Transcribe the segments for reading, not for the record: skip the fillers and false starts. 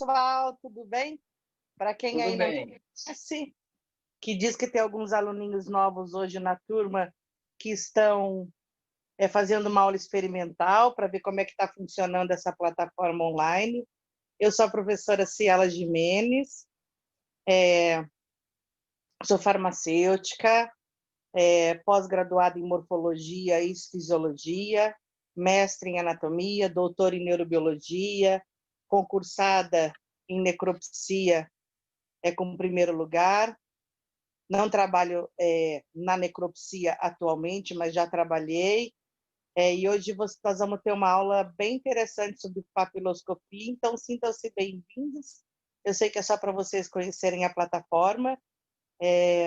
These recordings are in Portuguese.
pessoal, tudo bem? Para quem Tudo aí não bem. conhece, que diz que tem alguns aluninhos novos hoje na turma que estão fazendo uma aula experimental para ver como é que está funcionando essa plataforma online. Eu sou a professora Ciela Gimenez, sou farmacêutica, pós-graduada em morfologia e fisiologia, mestre em anatomia, doutora em neurobiologia, concursada em necropsia com primeiro lugar. Não trabalho na necropsia atualmente, mas já trabalhei. E hoje nós vamos ter uma aula bem interessante sobre papiloscopia, então sintam-se bem-vindos. Eu sei que é só para vocês conhecerem a plataforma,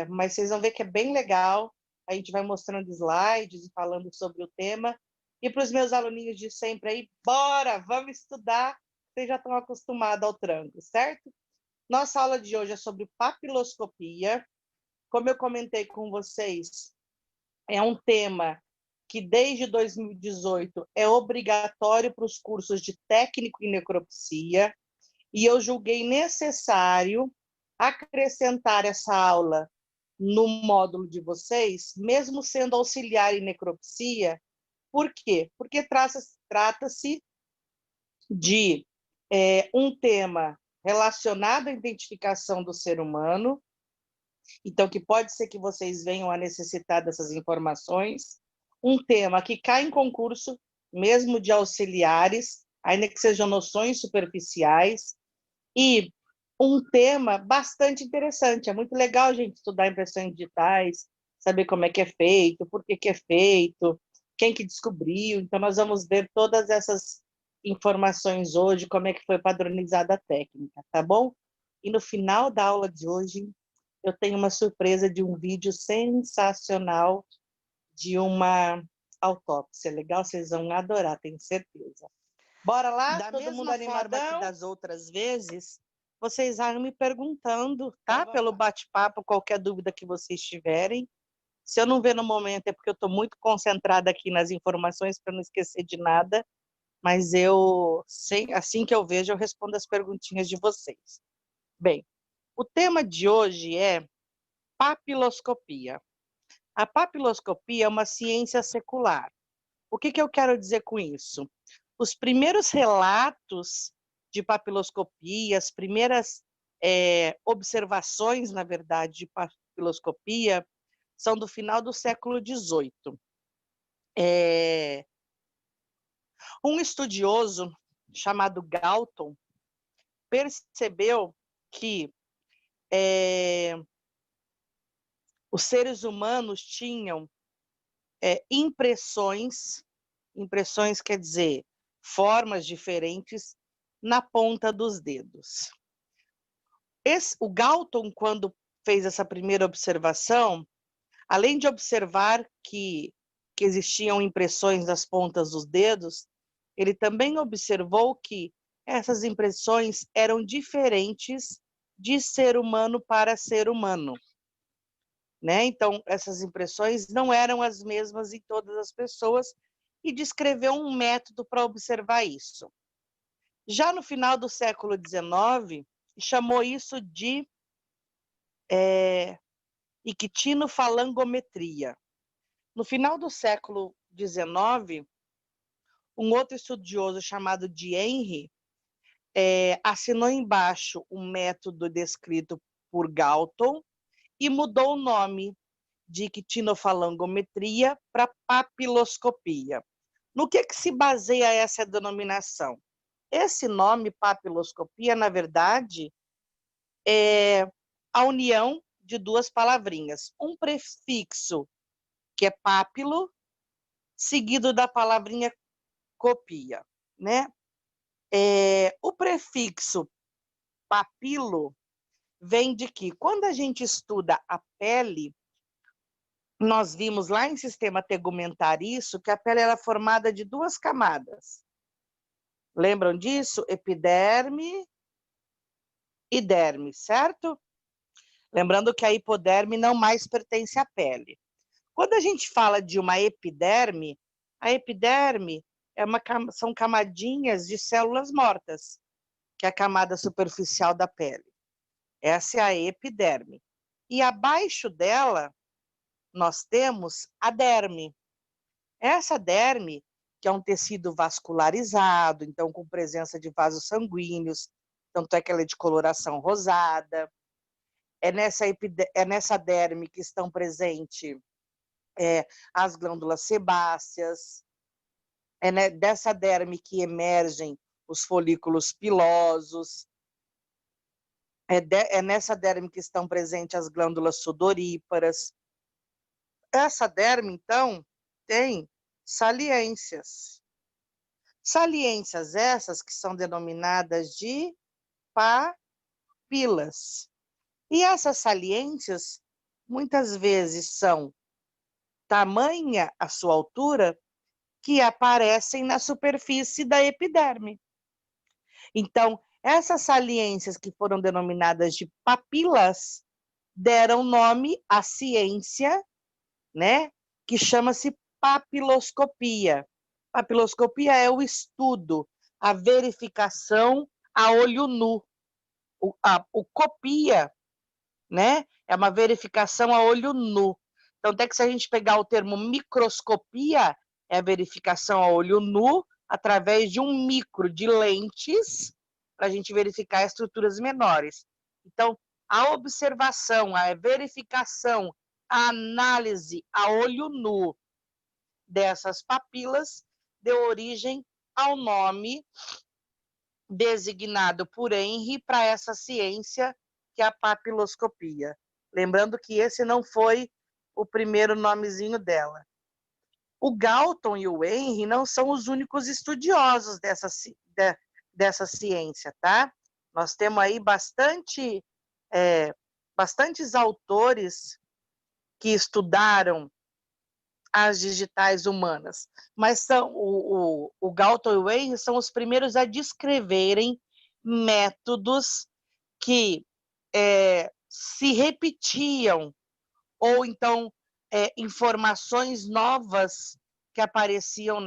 mas vocês vão ver que é bem legal. A gente vai mostrando slides e falando sobre o tema. E para os meus aluninhos de sempre aí, bora, vamos estudar. Vocês já estão acostumados ao tranco, certo? Nossa aula de hoje é sobre papiloscopia. Como eu comentei com vocês, é um tema que desde 2018 é obrigatório para os cursos de técnico em necropsia, e eu julguei necessário acrescentar essa aula no módulo de vocês, mesmo sendo auxiliar em necropsia. Por quê? Porque trata-se de um tema relacionado à identificação do ser humano, então que pode ser que vocês venham a necessitar dessas informações, um tema que cai em concurso, mesmo de auxiliares, ainda que sejam noções superficiais, e um tema bastante interessante. É muito legal a gente estudar impressões digitais, saber como é que é feito, por que é feito, quem que descobriu. Então, nós vamos ver todas essas informações hoje, como é que foi padronizada a técnica, tá bom? E no final da aula de hoje, eu tenho uma surpresa de um vídeo sensacional de uma autópsia. Legal? Vocês vão adorar, tenho certeza. Bora lá? Da todo mundo animadão? Que das outras vezes, vocês vão me perguntando, tá? Pelo bate-papo, qualquer dúvida que vocês tiverem. Se eu não ver no momento é porque eu estou muito concentrada aqui nas informações para não esquecer de nada, mas assim que eu vejo, eu respondo as perguntinhas de vocês. Bem, o tema de hoje é papiloscopia. A papiloscopia é uma ciência secular. O que eu quero dizer com isso? Os primeiros relatos de papiloscopia, as primeiras observações, na verdade, de papiloscopia, são do final do século XVIII. Um estudioso chamado Galton percebeu que os seres humanos tinham impressões quer dizer formas diferentes na ponta dos dedos. O Galton, quando fez essa primeira observação, além de observar que existiam impressões nas pontas dos dedos, ele também observou que essas impressões eram diferentes de ser humano para ser humano. Né? Então, essas impressões não eram as mesmas em todas as pessoas, e descreveu um método para observar isso. Já no final do século XIX, chamou isso de ictinofalangometria. No final do século XIX, um outro estudioso chamado de Henry assinou embaixo um método descrito por Galton e mudou o nome de ictinofalangometria para papiloscopia. No que se baseia essa denominação? Esse nome, papiloscopia, na verdade, é a união de duas palavrinhas. Um prefixo, que é papilo, seguido da palavrinha copia. Né? O prefixo papilo vem de que, quando a gente estuda a pele, nós vimos lá em sistema tegumentar isso, que a pele era formada de duas camadas. Lembram disso? Epiderme e derme, certo? Lembrando que a hipoderme não mais pertence à pele. Quando a gente fala de uma epiderme, a epiderme são camadinhas de células mortas. que é a camada superficial da pele. Essa é a epiderme. E abaixo dela, nós temos a derme. Essa derme, que é um tecido vascularizado, então com presença de vasos sanguíneos, tanto é que ela é de coloração rosada. É nessa derme que estão presentes as glândulas sebáceas, dessa derme que emergem os folículos pilosos, é nessa derme que estão presentes as glândulas sudoríparas. Essa derme, então, tem saliências. Saliências essas que são denominadas de papilas. E essas saliências, muitas vezes, são tamanha a sua altura que aparecem na superfície da epiderme. Então, essas saliências que foram denominadas de papilas deram nome à ciência, né, que chama-se papiloscopia. Papiloscopia é o estudo, a verificação a olho nu. O copia, né, é uma verificação a olho nu. Então, até que se a gente pegar o termo microscopia, é a verificação a olho nu através de um micro, de lentes, para a gente verificar estruturas menores. Então, a observação, a verificação, a análise a olho nu dessas papilas deu origem ao nome designado por Henry para essa ciência, que é a papiloscopia. Lembrando que esse não foi o primeiro nomezinho dela. O Galton e o Henry não são os únicos estudiosos dessa ciência, tá? Nós temos aí bastantes autores que estudaram as digitais humanas, mas são o Galton e o Henry são os primeiros a descreverem métodos que se repetiam, ou então informações novas que apareciam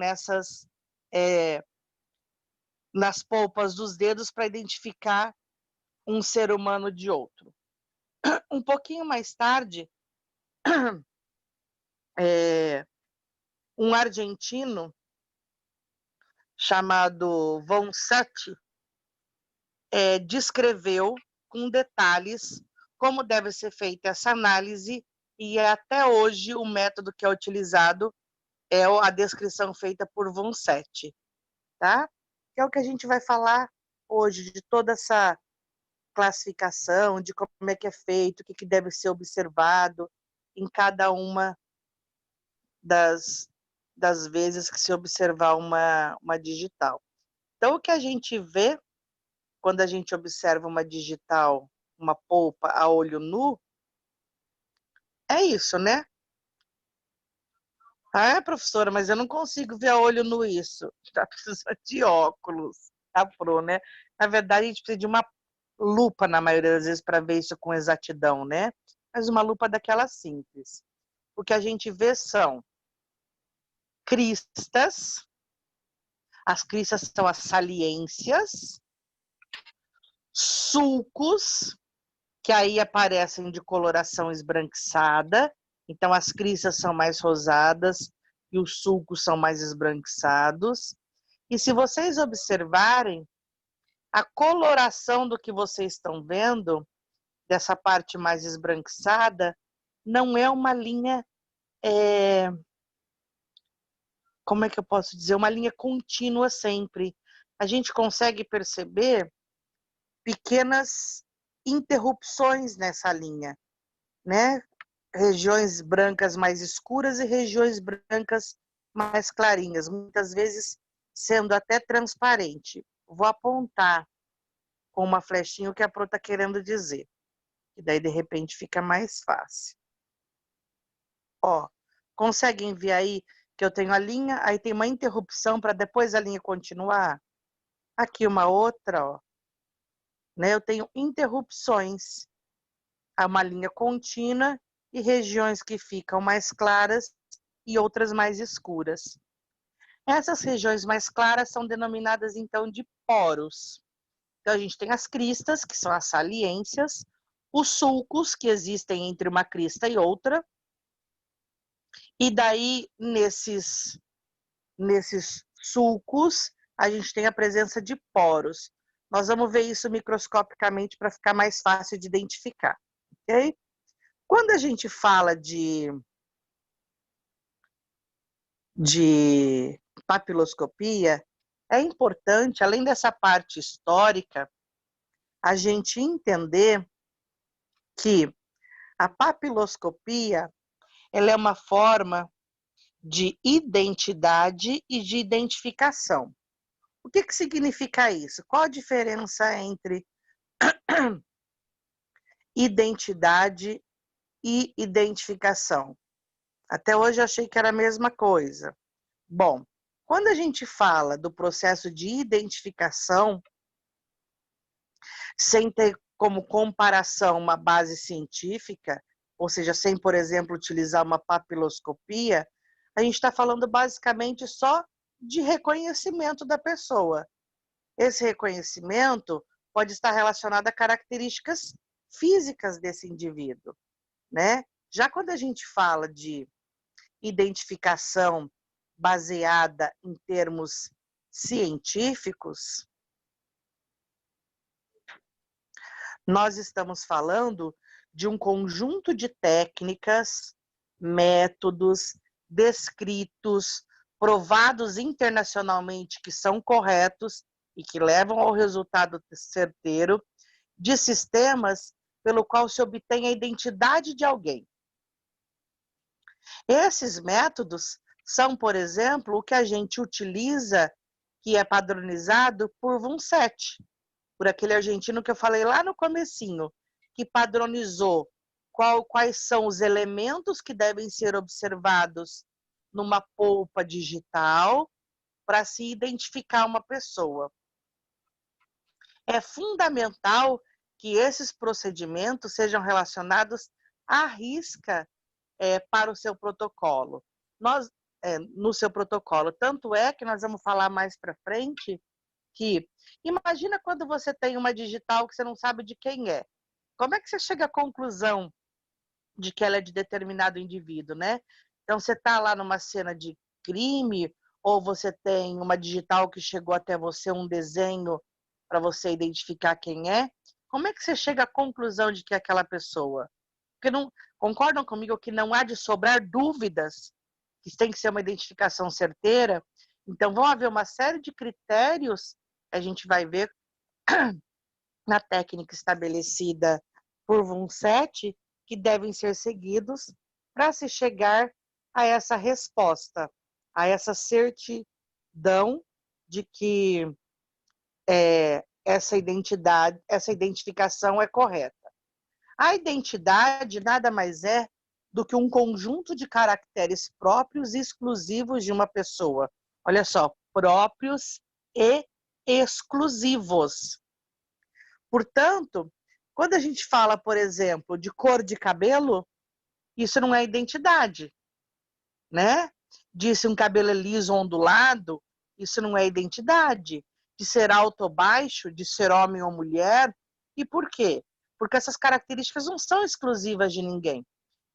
nas polpas dos dedos para identificar um ser humano de outro. Um pouquinho mais tarde, um argentino chamado von Seth descreveu com detalhes como deve ser feita essa análise, e até hoje o método que é utilizado é a descrição feita por von Seth, tá? Que é o que a gente vai falar hoje, de toda essa classificação, de como é que é feito, o que deve ser observado em cada uma das vezes que se observar uma digital. Então, o que a gente vê quando a gente observa uma digital, uma polpa a olho nu, é isso, né? Ah, professora, mas eu não consigo ver a olho nu isso. Tá precisando de óculos. Tá pro, né? Na verdade, a gente precisa de uma lupa, na maioria das vezes, para ver isso com exatidão, né? Mas uma lupa daquela simples. O que a gente vê são cristas, as cristas são as saliências, sulcos, que aí aparecem de coloração esbranquiçada, então as cristas são mais rosadas e os sulcos são mais esbranquiçados. E se vocês observarem, a coloração do que vocês estão vendo, dessa parte mais esbranquiçada, não é uma linha, como é que eu posso dizer, uma linha contínua sempre. A gente consegue perceber pequenas interrupções nessa linha, né? Regiões brancas mais escuras e regiões brancas mais clarinhas, muitas vezes sendo até transparente. Vou apontar com uma flechinha o que a Pro está querendo dizer, e daí de repente fica mais fácil. Ó, conseguem ver aí que eu tenho a linha, aí tem uma interrupção para depois a linha continuar? Aqui uma outra, ó. Né? Eu tenho interrupções. Há uma linha contínua e regiões que ficam mais claras e outras mais escuras. Essas regiões mais claras são denominadas, então, de poros. Então, a gente tem as cristas, que são as saliências, os sulcos, que existem entre uma crista e outra, e daí, nesses sulcos, a gente tem a presença de poros. Nós vamos ver isso microscopicamente para ficar mais fácil de identificar, ok? Quando a gente fala de papiloscopia, é importante, além dessa parte histórica, a gente entender que a papiloscopia ela é uma forma de identidade e de identificação. O que significa isso? Qual a diferença entre identidade e identificação? Até hoje eu achei que era a mesma coisa. Bom, quando a gente fala do processo de identificação, sem ter como comparação uma base científica, ou seja, sem, por exemplo, utilizar uma papiloscopia, a gente está falando basicamente só de reconhecimento da pessoa. Esse reconhecimento pode estar relacionado a características físicas desse indivíduo, né? Já quando a gente fala de identificação baseada em termos científicos, nós estamos falando de um conjunto de técnicas, métodos descritos, provados internacionalmente que são corretos e que levam ao resultado certeiro, de sistemas pelo qual se obtém a identidade de alguém. Esses métodos são, por exemplo, o que a gente utiliza, que é padronizado por Wunset, por aquele argentino que eu falei lá no comecinho, que padronizou quais são os elementos que devem ser observados numa polpa digital para se identificar uma pessoa. É fundamental que esses procedimentos sejam relacionados à risca para o seu protocolo. No seu protocolo. Tanto é que nós vamos falar mais para frente que, imagina quando você tem uma digital que você não sabe de quem é. Como é que você chega à conclusão de que ela é de determinado indivíduo, né? Então, você está lá numa cena de crime, ou você tem uma digital que chegou até você, um desenho para você identificar quem é. Como é que você chega à conclusão de que é aquela pessoa? Porque não concordam comigo que não há de sobrar dúvidas, que tem que ser uma identificação certeira. Então, vão haver uma série de critérios que a gente vai ver na técnica estabelecida por Wunset, que devem ser seguidos para se chegar a essa resposta, a essa certidão de que essa identificação é correta. A identidade nada mais é do que um conjunto de caracteres próprios e exclusivos de uma pessoa. Olha só, próprios e exclusivos. Portanto, quando a gente fala, por exemplo, de cor de cabelo, isso não é identidade, né? De se um cabelo é liso ou ondulado, isso não é identidade. De ser alto ou baixo, de ser homem ou mulher. E por quê? Porque essas características não são exclusivas de ninguém.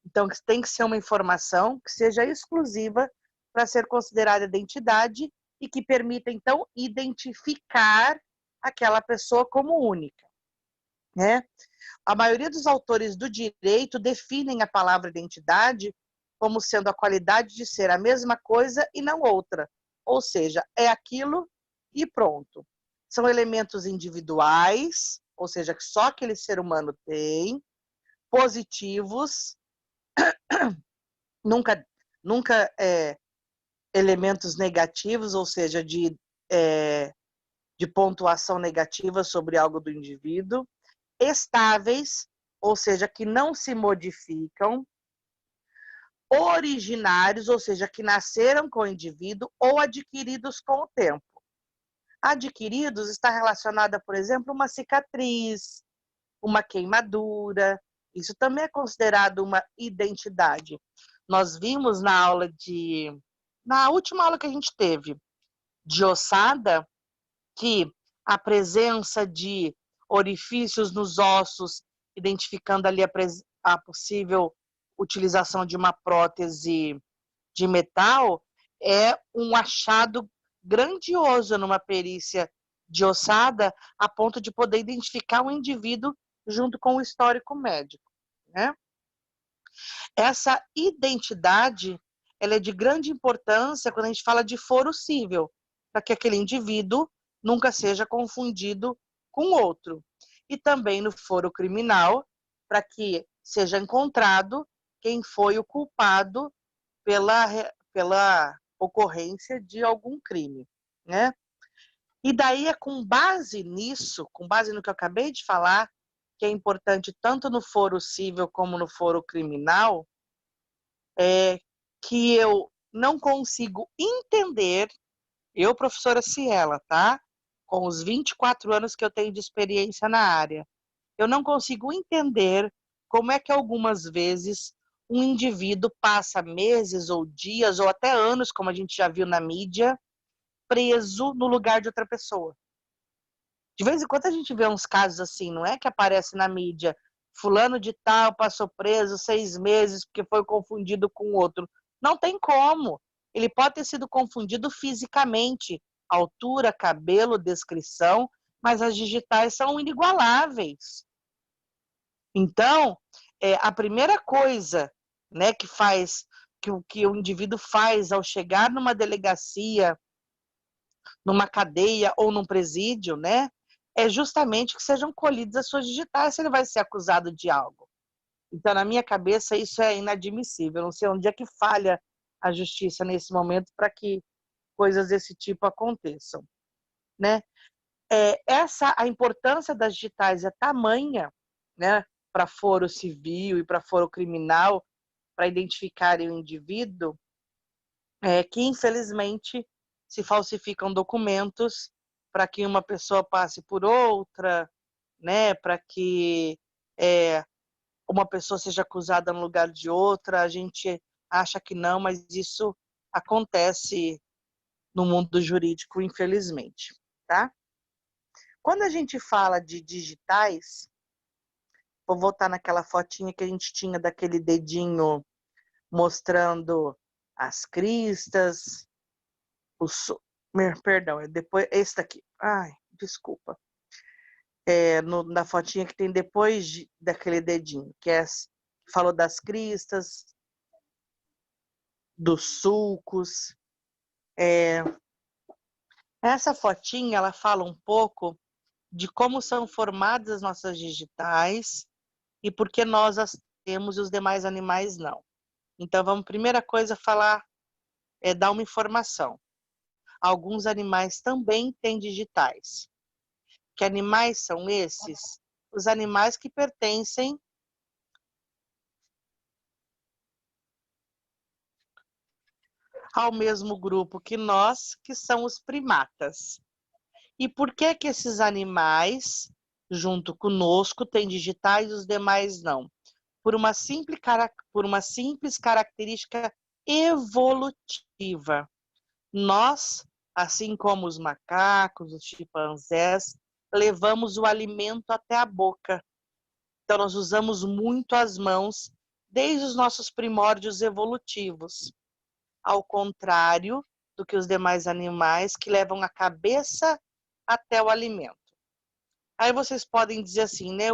Então, tem que ser uma informação que seja exclusiva para ser considerada identidade e que permita, então, identificar aquela pessoa como única, né? A maioria dos autores do direito definem a palavra identidade como sendo a qualidade de ser a mesma coisa e não outra. Ou seja, é aquilo e pronto. São elementos individuais, ou seja, que só aquele ser humano tem, positivos, nunca elementos negativos, ou seja, de pontuação negativa sobre algo do indivíduo, estáveis, ou seja, que não se modificam, originários, ou seja, que nasceram com o indivíduo ou adquiridos com o tempo. Adquiridos está relacionada, por exemplo, uma cicatriz, uma queimadura. Isso também é considerado uma identidade. Nós vimos na última aula que a gente teve de ossada, que a presença de orifícios nos ossos, identificando ali a possível utilização de uma prótese de metal, é um achado grandioso numa perícia de ossada, a ponto de poder identificar um indivíduo junto com o histórico médico, né? Essa identidade, ela é de grande importância quando a gente fala de foro cível, para que aquele indivíduo nunca seja confundido com outro. E também no foro criminal, para que seja encontrado quem foi o culpado pela ocorrência de algum crime, né? E daí é com base nisso, com base no que eu acabei de falar, que é importante tanto no foro cível como no foro criminal, que eu não consigo entender, eu, professora Ciela, tá? Com os 24 anos que eu tenho de experiência na área, eu não consigo entender como é que algumas vezes um indivíduo passa meses ou dias ou até anos, como a gente já viu na mídia, preso no lugar de outra pessoa. De vez em quando a gente vê uns casos assim, não é que aparece na mídia, fulano de tal passou preso 6 meses porque foi confundido com outro. Não tem como. Ele pode ter sido confundido fisicamente, altura, cabelo, descrição, mas as digitais são inigualáveis. Então, a primeira coisa, né, que o indivíduo faz ao chegar numa delegacia, numa cadeia ou num presídio, né, é justamente que sejam colhidas as suas digitais se ele vai ser acusado de algo. Então, na minha cabeça, isso é inadmissível. Eu não sei onde é que falha a justiça nesse momento para que coisas desse tipo aconteçam, né? A importância das digitais é tamanha, né, para foro civil e para foro criminal, para identificarem o indivíduo, que infelizmente se falsificam documentos para que uma pessoa passe por outra, né, para que uma pessoa seja acusada no lugar de outra. A gente acha que não, mas isso acontece no mundo jurídico, infelizmente, tá? Quando a gente fala de digitais, vou voltar naquela fotinha que a gente tinha daquele dedinho mostrando as cristas, perdão, é depois esse daqui. Ai, desculpa. Na fotinha que tem depois daquele dedinho, falou das cristas, dos sulcos. Essa fotinha, ela fala um pouco de como são formadas as nossas digitais e por que nós as temos e os demais animais não. Então, vamos, primeira coisa, dar uma informação. Alguns animais também têm digitais. Que animais são esses? Os animais que pertencem ao mesmo grupo que nós, que são os primatas. E por que que esses animais, junto conosco, têm digitais e os demais não? Por uma simples característica evolutiva. Nós, assim como os macacos, os chimpanzés, levamos o alimento até a boca. Então, nós usamos muito as mãos desde os nossos primórdios evolutivos, ao contrário do que os demais animais que levam a cabeça até o alimento. Aí vocês podem dizer assim, né?